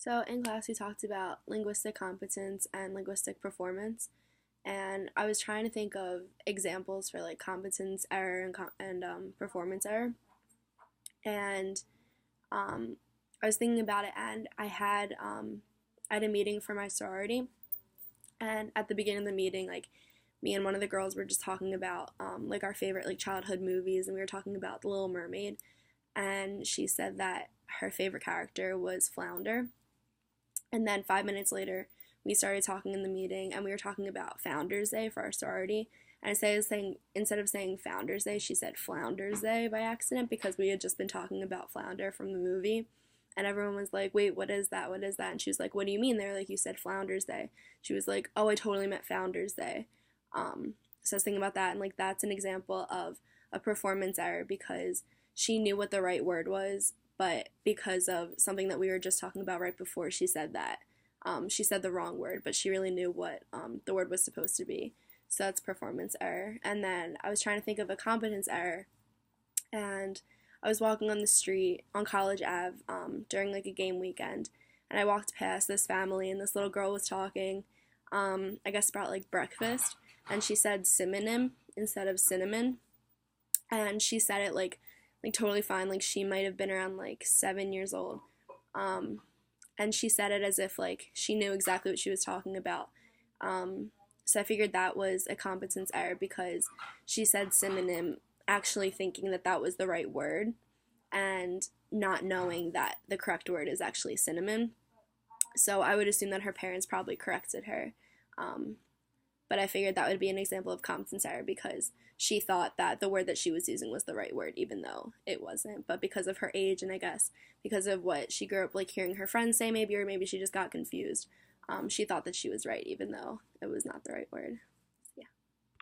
So in class we talked about linguistic competence and linguistic performance, and I was trying to think of examples for like competence error and performance error, and um, I was thinking about it, and I had a meeting for my sorority, and at the beginning of the meeting, like me and one of the girls were just talking about like our favorite like childhood movies, and we were talking about The Little Mermaid, and she said that her favorite character was Flounder. And then 5 minutes later, we started talking in the meeting, and we were talking about Founders Day for our sorority. And instead of saying Founders Day, she said Flounders Day by accident because we had just been talking about Flounder from the movie. And everyone was like, "Wait, what is that? What is that?" And she was like, "What do you mean?" They're like, "You said Flounders Day." She was like, "Oh, I totally meant Founders Day." So I was thinking about that, and like that's an example of a performance error because she knew what the right word was, but because of something that we were just talking about right before she said that, she said the wrong word, but she really knew what the word was supposed to be. So that's performance error. And then I was trying to think of a competence error, and I was walking on the street on College Ave during like a game weekend, and I walked past this family, and this little girl was talking, I guess about like breakfast, and she said synonym instead of cinnamon, and she said it like totally fine, like she might have been around like 7 years old, um, and she said it as if like she knew exactly what she was talking about. So I figured that was a competence error because she said synonym, actually thinking that that was the right word, and not knowing that the correct word is actually cinnamon. So I would assume that her parents probably corrected her. Um, but I figured that would be an example of competence error because she thought that the word that she was using was the right word, even though it wasn't. But because of her age, and I guess because of what she grew up like hearing her friends say, maybe, or maybe she just got confused, she thought that she was right, even though it was not the right word.